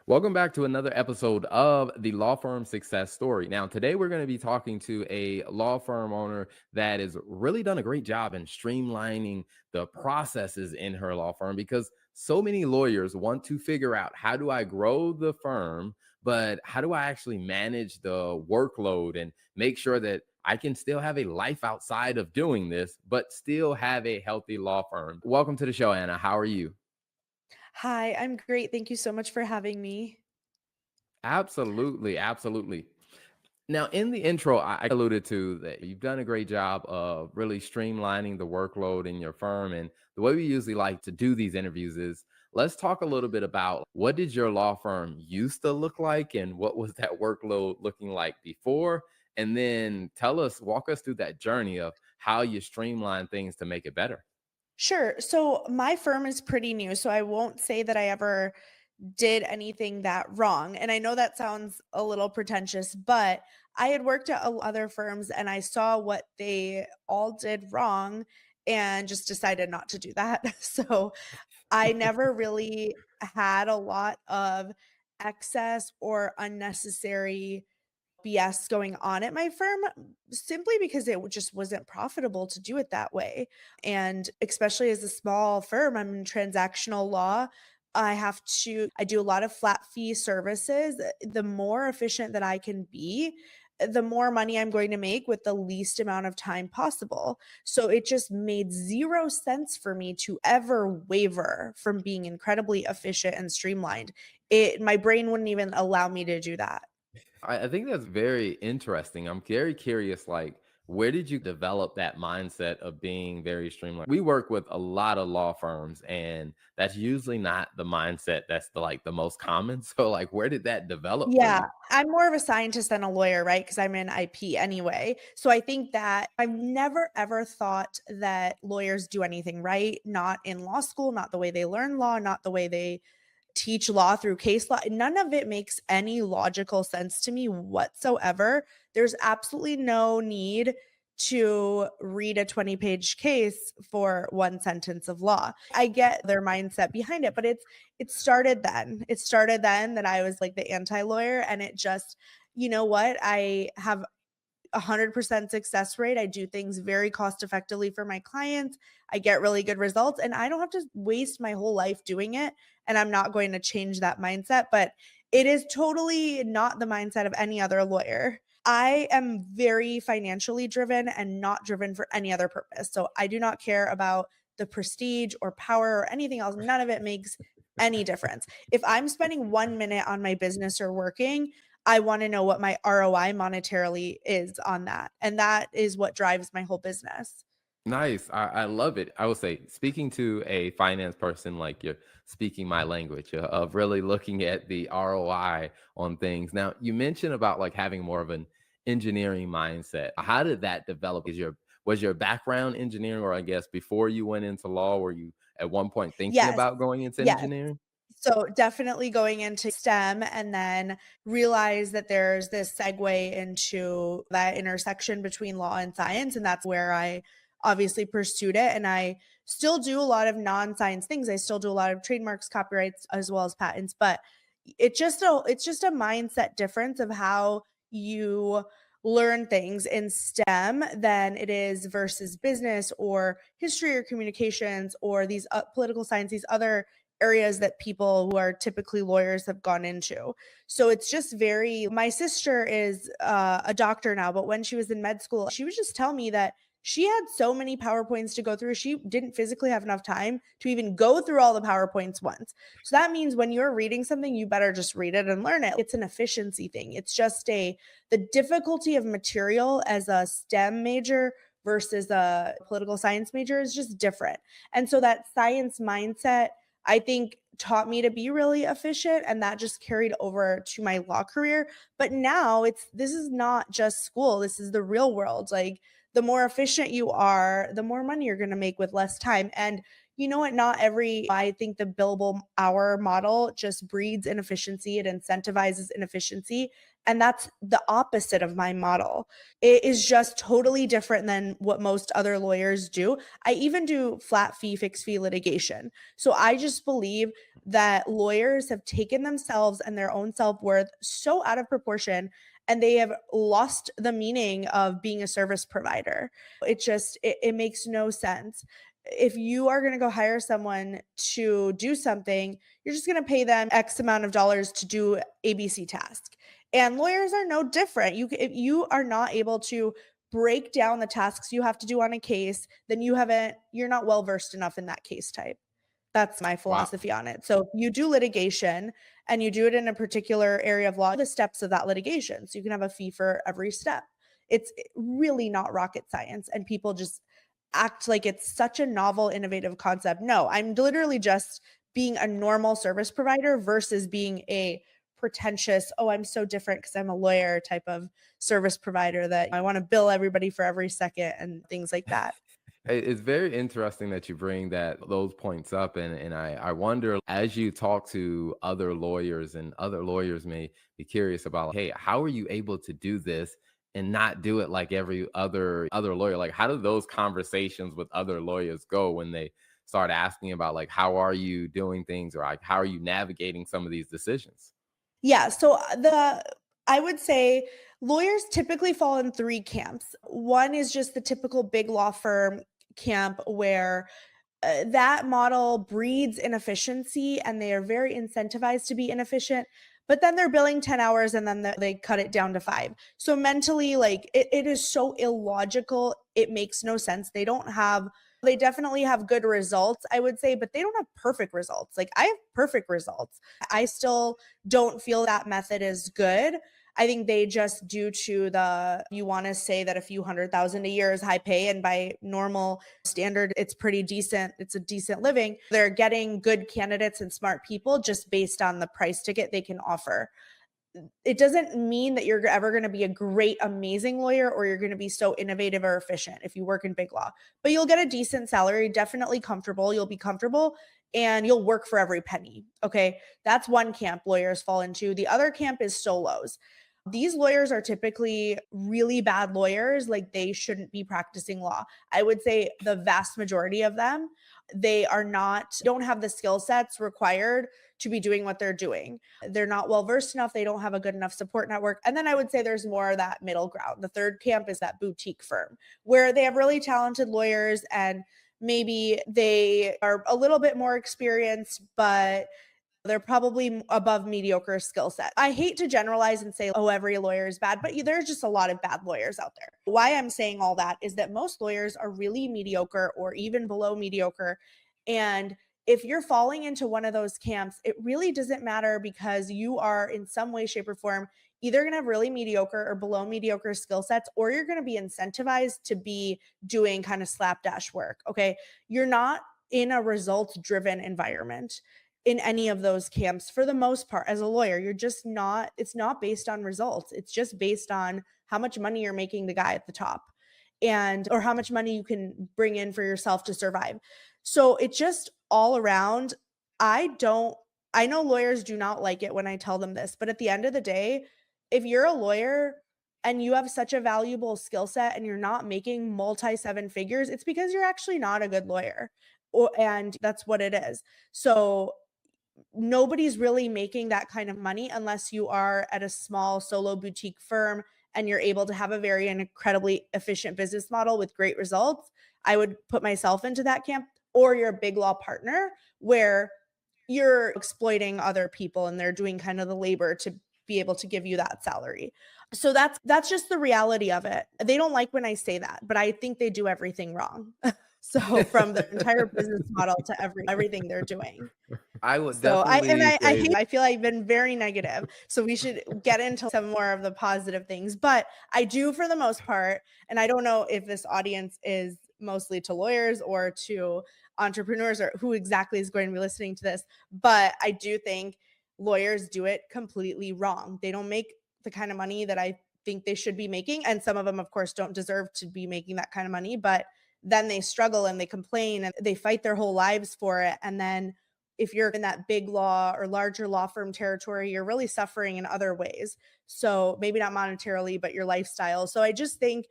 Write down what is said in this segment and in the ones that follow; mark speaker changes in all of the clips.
Speaker 1: Welcome back to another episode of the Law Firm Success Story. Now, today we're going to be talking to a law firm owner that has really done a great job in streamlining the processes in her law firm because so many lawyers want to figure out how do I grow the firm, but how do I actually manage the workload and make sure that I can still have a life outside of doing this, but still have a healthy law firm. Welcome to the show, Anna. How are you?
Speaker 2: Hi, I'm great. Thank you so much for having me.
Speaker 1: Absolutely, absolutely. Now, in the intro, I alluded to that you've done a great job of really streamlining the workload in your firm. And the way we usually like to do these interviews is let's talk a little bit about what did your law firm used to look like and what was that workload looking like before? And then walk us through that journey of how you streamline things to make it better.
Speaker 2: Sure. So my firm is pretty new, so I won't say that I ever did anything that wrong. And I know that sounds a little pretentious, but I had worked at other firms and I saw what they all did wrong and just decided not to do that. So I never really had a lot of excess or unnecessary BS going on at my firm simply because it just wasn't profitable to do it that way. And especially as a small firm, I'm in transactional law. I do a lot of flat fee services. The more efficient that I can be, the more money I'm going to make with the least amount of time possible. So it just made zero sense for me to ever waver from being incredibly efficient and streamlined. My brain wouldn't even allow me to do that.
Speaker 1: I think that's very interesting. I'm very curious, like, where did you develop that mindset of being very streamlined? We work with a lot of law firms, and that's usually not the mindset that's the most common. So, like, where did that develop for
Speaker 2: Yeah,
Speaker 1: you?
Speaker 2: I'm more of a scientist than a lawyer, right? Because 'Cause I'm in IP anyway. So I think that I've never ever thought that lawyers do anything right, not in law school, not the way they learn law, not the way they teach law through case law. None of it makes any logical sense to me whatsoever. There's absolutely no need to read a 20-page case for one sentence of law. I get their mindset behind it, but it started then. It started then that I was like the anti-lawyer and it just you know what? I have 100% success rate. I do things very cost effectively for my clients. I get really good results and I don't have to waste my whole life doing it. And I'm not going to change that mindset, but it is totally not the mindset of any other lawyer. I am very financially driven and not driven for any other purpose. So I do not care about the prestige or power or anything else. None of it makes any difference. If I'm spending 1 minute on my business or working, I want to know what my ROI monetarily is on that. And that is what drives my whole business.
Speaker 1: Nice. I love it. I would say, speaking to a finance person, like you're speaking my language of really looking at the ROI on things. Now, you mentioned about like having more of an engineering mindset. How did that develop? Was your background engineering, or I guess before you went into law, were you at one point thinking
Speaker 2: Yes.
Speaker 1: about going into
Speaker 2: Yes.
Speaker 1: engineering?
Speaker 2: So definitely going into STEM and then realize that there's this segue into that intersection between law and science. And that's where I obviously pursued it. And I still do a lot of non-science things. I still do a lot of trademarks, copyrights, as well as patents, but it's just a mindset difference of how you learn things in STEM than it is versus business or history or communications or these political science, these other areas that people who are typically lawyers have gone into. So it's just very my sister is a doctor now, but when she was in med school, she would just tell me that she had so many PowerPoints to go through. She didn't physically have enough time to even go through all the PowerPoints once. So that means when you're reading something, you better just read it and learn it. It's an efficiency thing. It's just the difficulty of material as a STEM major versus a political science major is just different. And so that science mindset I think taught me to be really efficient and that just carried over to my law career. But now this is not just school, this is the real world. Like the more efficient you are, the more money you're going to make with less time. And you know what, I think the billable hour model just breeds inefficiency. It incentivizes inefficiency. And that's the opposite of my model. It is just totally different than what most other lawyers do. I even do flat fee, fixed fee litigation. So I just believe that lawyers have taken themselves and their own self worth so out of proportion, and they have lost the meaning of being a service provider. It makes no sense. If you are going to go hire someone to do something, you're just going to pay them X amount of dollars to do ABC task. And lawyers are no different. If you are not able to break down the tasks you have to do on a case, then you're not well versed enough in that case type. That's my
Speaker 1: Wow.
Speaker 2: philosophy on it. So if you do litigation and you do it in a particular area of law, the steps of that litigation. So you can have a fee for every step. It's really not rocket science. And people just act like it's such a novel, innovative concept. No, I'm literally just being a normal service provider versus being a pretentious, oh, I'm so different because I'm a lawyer type of service provider that I want to bill everybody for every second and things like that.
Speaker 1: It's very interesting that you bring those points up, and I wonder, as you talk to other lawyers, and other lawyers may be curious about, hey, how are you able to do this and not do it like every other lawyer? Like, how do those conversations with other lawyers go when they start asking about, like, how are you doing things, or like how are you navigating some of these decisions?
Speaker 2: Yeah, so I would say lawyers typically fall in three camps. One is just the typical big law firm camp where that model breeds inefficiency and they are very incentivized to be inefficient, but then they're billing 10 hours and then they cut it down to 5. So mentally, like it is so illogical. It makes no sense. They definitely have good results, I would say, but they don't have perfect results. Like I have perfect results. I still don't feel that method is good. I think they just due to you want to say that a few 100,000 a year is high pay, and by normal standard, it's pretty decent. It's a decent living. They're getting good candidates and smart people just based on the price ticket they can offer. It doesn't mean that you're ever going to be a great, amazing lawyer or you're going to be so innovative or efficient if you work in big law, but you'll get a decent salary, definitely comfortable. You'll be comfortable and you'll work for every penny. Okay. That's one camp lawyers fall into. The other camp is solos. These lawyers are typically really bad lawyers. Like they shouldn't be practicing law. I would say the vast majority of them, don't have the skill sets required to be doing what they're doing. They're not well versed enough. They don't have a good enough support network. And then I would say there's more of that middle ground. The third camp is that boutique firm where they have really talented lawyers and maybe they are a little bit more experienced, but they're probably above mediocre skill set. I hate to generalize and say, oh, every lawyer is bad, but there's just a lot of bad lawyers out there. Why I'm saying all that is that most lawyers are really mediocre or even below mediocre. And if you're falling into one of those camps, it really doesn't matter because you are in some way, shape, or form either going to have really mediocre or below mediocre skill sets, or you're going to be incentivized to be doing kind of slapdash work. Okay. You're not in a results driven environment in any of those camps for the most part. As a lawyer, it's not based on results. It's just based on how much money you're making the guy at the top or how much money you can bring in for yourself to survive. So it's just all around. I know lawyers do not like it when I tell them this, but at the end of the day, if you're a lawyer and you have such a valuable skill set and you're not making multi seven figures, it's because you're actually not a good lawyer. And that's what it is. So nobody's really making that kind of money unless you are at a small solo boutique firm and you're able to have a very incredibly efficient business model with great results. I would put myself into that camp. Or you're a big law partner where you're exploiting other people and they're doing kind of the labor to be able to give you that salary. So that's just the reality of it. They don't like when I say that, but I think they do everything wrong. So from the entire business model to everything they're doing.
Speaker 1: I would definitely say
Speaker 2: I feel I've been very negative. So we should get into some more of the positive things. But I do for the most part, and I don't know if this audience is mostly to lawyers or to entrepreneurs or who exactly is going to be listening to this, but I do think lawyers do it completely wrong. They don't make the kind of money that I think they should be making. And some of them, of course, don't deserve to be making that kind of money, but then they struggle and they complain and they fight their whole lives for it. And then if you're in that big law or larger law firm territory, you're really suffering in other ways. So maybe not monetarily, but your lifestyle. So I just think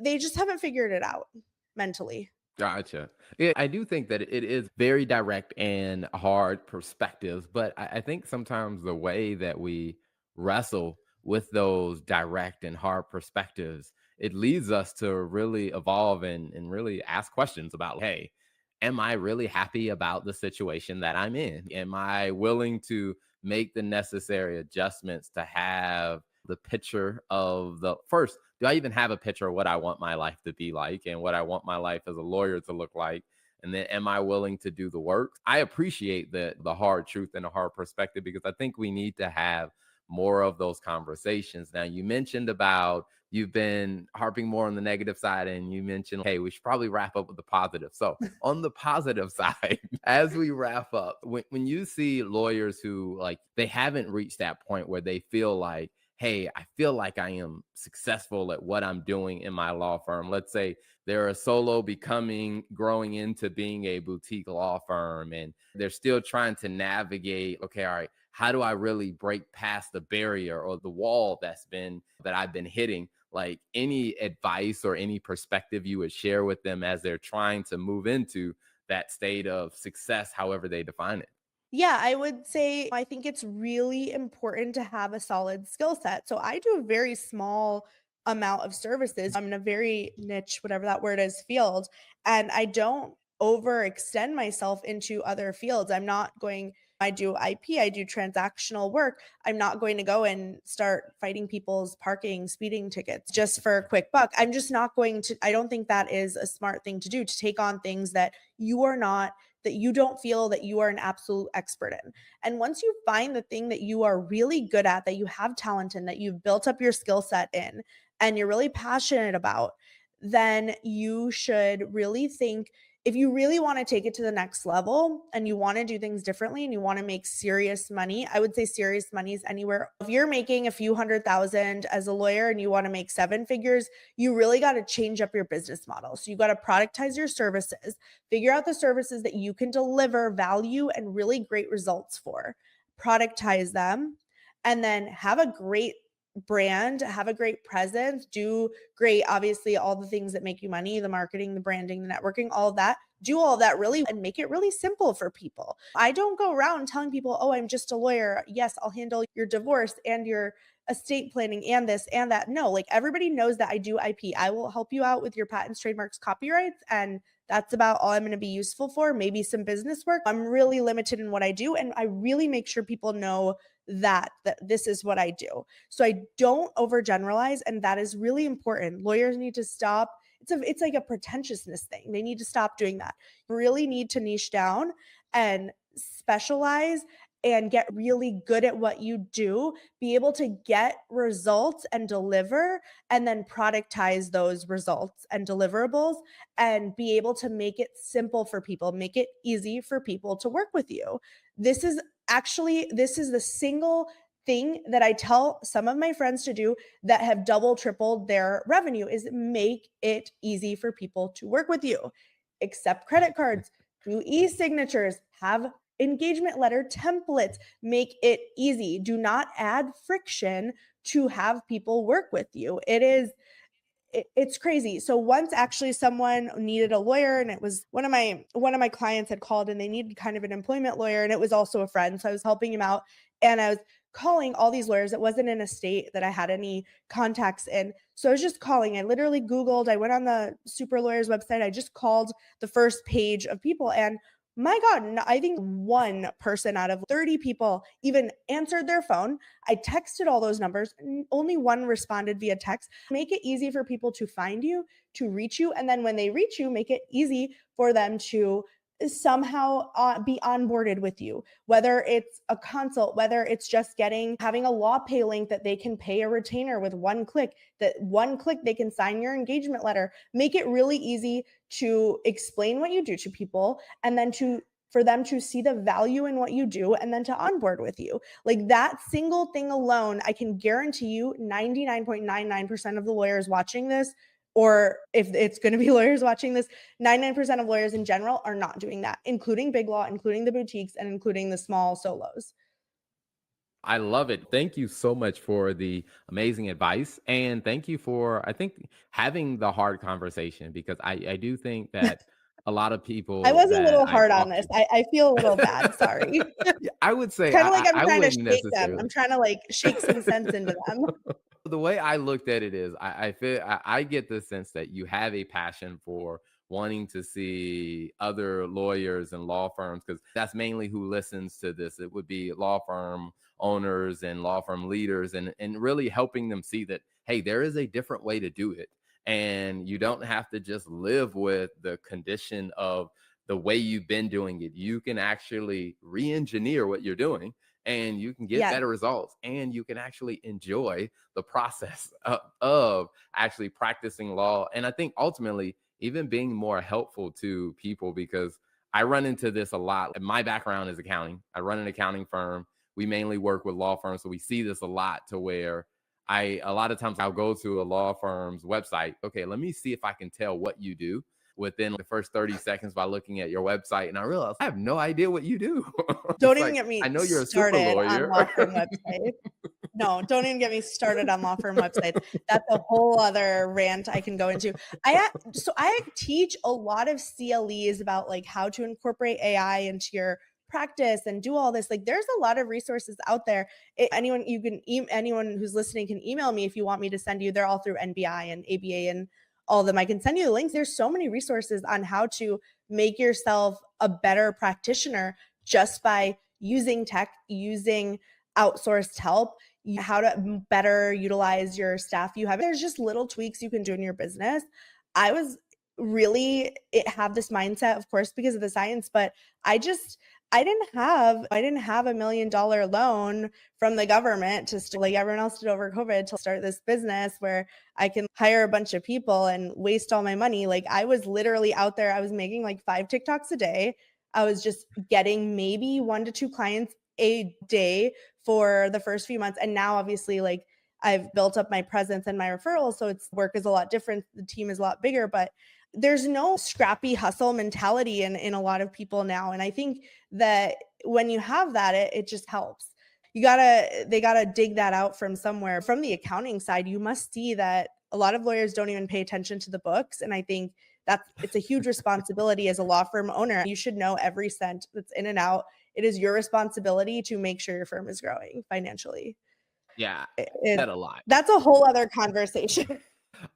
Speaker 2: they just haven't figured it out mentally.
Speaker 1: Gotcha. Yeah, I do think that it is very direct and hard perspectives, but I think sometimes the way that we wrestle with those direct and hard perspectives, it leads us to really evolve and really ask questions about, hey, am I really happy about the situation that I'm in? Am I willing to make the necessary adjustments to have the picture of the first? Do I even have a picture of what I want my life to be like and what I want my life as a lawyer to look like? And then am I willing to do the work? I appreciate the hard truth and the hard perspective because I think we need to have more of those conversations. Now, you mentioned about you've been harping more on the negative side, and you mentioned, hey, we should probably wrap up with the positive. So, on the positive side, as we wrap up, when you see lawyers who like they haven't reached that point where they feel like, hey, I feel like I am successful at what I'm doing in my law firm. Let's say they're a solo growing into being a boutique law firm, and they're still trying to navigate, okay, all right, how do I really break past the barrier or the wall that I've been hitting? Like any advice or any perspective you would share with them as they're trying to move into that state of success, however they define it.
Speaker 2: Yeah, I would say I think it's really important to have a solid skill set. So I do a very small amount of services. I'm in a very niche, whatever that word is, field, and I don't overextend myself into other fields. I do IP, I do transactional work. I'm not going to go and start fighting people's parking, speeding tickets just for a quick buck. I'm just not going to, I don't think that is a smart thing to do, to take on things that you are not, that you don't feel that you are an absolute expert in. And once you find the thing that you are really good at, that you have talent in, that you've built up your skill set in, and you're really passionate about, then you should really think, if you really want to take it to the next level and you want to do things differently and you want to make serious money, I would say serious money is anywhere. If you're making a few 100,000 as a lawyer and you want to make seven figures, you really got to change up your business model. So you got to productize your services, figure out the services that you can deliver value and really great results for, productize them, and then have a great brand, have a great presence, do great, obviously, all the things that make you money, the marketing, the branding, the networking, all of that. Do all of that really and make it really simple for people. I don't go around telling people, oh, I'm just a lawyer. Yes, I'll handle your divorce and your estate planning and this and that. No, like everybody knows that I do IP. I will help you out with your patents, trademarks, copyrights, and that's about all I'm going to be useful for. Maybe some business work. I'm really limited in what I do, and I really make sure people know that this is what I do. So I don't overgeneralize, and that is really important. Lawyers need to stop. It's like a pretentiousness thing. They need to stop doing that. You really need to niche down and specialize and get really good at what you do, be able to get results and deliver, and then productize those results and deliverables, and be able to make it simple for people, make it easy for people to work with you. This is the single thing that I tell some of my friends to do that have double, tripled their revenue, is make it easy for people to work with you. Accept credit cards, do e-signatures, have engagement letter templates, make it easy. Do not add friction to have people work with you. It's crazy. So once actually someone needed a lawyer, and it was one of my clients had called and they needed kind of an employment lawyer, and it was also a friend. So I was helping him out, and I was calling all these lawyers. It wasn't in a state that I had any contacts in. So I was just calling. I literally Googled, I went on the Super Lawyers website. I just called the first page of people, and my God, I think one person out of 30 people even answered their phone. I texted all those numbers. Only one responded via text. Make it easy for people to find you, to reach you. And then when they reach you, make it easy for them to somehow be onboarded with you, whether it's a consult, whether it's just having a law pay link that they can pay a retainer with one click, that one click they can sign your engagement letter. Make it really easy to explain what you do to people, and then for them to see the value in what you do, and then to onboard with you. Like that single thing alone, I can guarantee you 99.99% of the lawyers watching this or if it's going to be lawyers watching this, 99% of lawyers in general are not doing that, including big law, including the boutiques, and including the small solos.
Speaker 1: I love it. Thank you so much for the amazing advice. And thank you for, I think, having the hard conversation because I do think that a lot of
Speaker 2: I
Speaker 1: people
Speaker 2: was a
Speaker 1: that
Speaker 2: little
Speaker 1: I
Speaker 2: hard on
Speaker 1: talk
Speaker 2: this.
Speaker 1: to,
Speaker 2: I feel a little bad. Sorry.
Speaker 1: yeah, I would say
Speaker 2: Kind of like I'm
Speaker 1: I
Speaker 2: trying to
Speaker 1: wouldn't
Speaker 2: shake them.
Speaker 1: necessarily.
Speaker 2: I'm trying to like shake some sense into them.
Speaker 1: The way I looked at it is I feel I get the sense that you have a passion for wanting to see other lawyers and law firms because that's mainly who listens to this. It would be law firm owners and law firm leaders and really helping them see that hey, there is a different way to do it. And you don't have to just live with the condition of the way you've been doing it. You can actually re-engineer what you're doing and you can get
Speaker 2: Yes.
Speaker 1: better results and you can actually enjoy the process of actually practicing law. And I think ultimately, even being more helpful to people because I run into this a lot. My background is accounting. I run an accounting firm. We mainly work with law firms. So we see this a lot to where a lot of times I'll go to a law firm's website. Okay, let me see if I can tell what you do within the first 30 seconds by looking at your website. And I realized I have no idea what you do.
Speaker 2: Don't
Speaker 1: It's
Speaker 2: even
Speaker 1: like,
Speaker 2: get me
Speaker 1: I know you're a super
Speaker 2: started on
Speaker 1: lawyer.
Speaker 2: law firm websites. No, don't even get me started on law firm websites. That's a whole other rant I can go into. I teach a lot of CLEs about like how to incorporate AI into your practice and do all this. Like there's a lot of resources out there. Anyone who's listening can email me if you want me to send you. They're all through NBI and ABA and all of them. I can send you the links. There's so many resources on how to make yourself a better practitioner just by using tech, using outsourced help, how to better utilize your staff you have. There's just little tweaks you can do in your business. I was really have this mindset, of course, because of the science, but I just I didn't have $1 million loan from the government to like everyone else did over COVID to start this business where I can hire a bunch of people and waste all my money. Like I was literally out there, I was making like 5 TikToks a day. I was just getting maybe 1 to 2 clients a day for the first few months. And now obviously like I've built up my presence and my referrals. So it's work is a lot different. The team is a lot bigger, but there's no scrappy hustle mentality in a lot of people now. And I think that when you have that, it just helps. They gotta dig that out from somewhere. From the accounting side, you must see that a lot of lawyers don't even pay attention to the books. And I think it's a huge responsibility as a law firm owner. You should know every cent that's in and out. It is your responsibility to make sure your firm is growing financially.
Speaker 1: Yeah,
Speaker 2: It,
Speaker 1: said a lot.
Speaker 2: that's a whole other conversation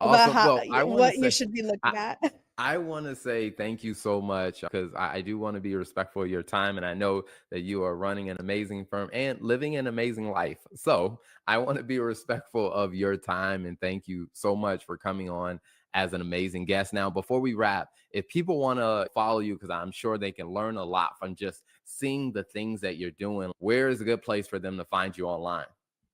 Speaker 2: about
Speaker 1: Awesome. Well, I want to
Speaker 2: what you
Speaker 1: say,
Speaker 2: should be
Speaker 1: I,
Speaker 2: looking at.
Speaker 1: I want to say thank you so much because I do want to be respectful of your time. And I know that you are running an amazing firm and living an amazing life. So I want to be respectful of your time. And thank you so much for coming on as an amazing guest. Now, before we wrap, if people want to follow you, because I'm sure they can learn a lot from just seeing the things that you're doing, where is a good place for them to find you online?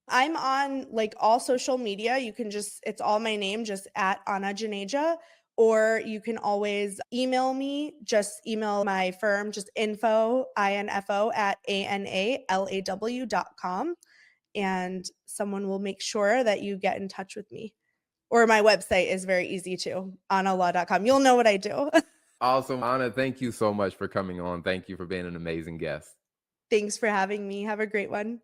Speaker 2: I'm on like all social media. It's all my name, just at Ana Juneja. Or you can always email me, just email my firm, just info at analaw.com. And someone will make sure that you get in touch with me. Or my website is very easy too, analaw.com. You'll know what I do.
Speaker 1: Awesome. Anna, thank you so much for coming on. Thank you for being an amazing guest.
Speaker 2: Thanks for having me. Have a great one.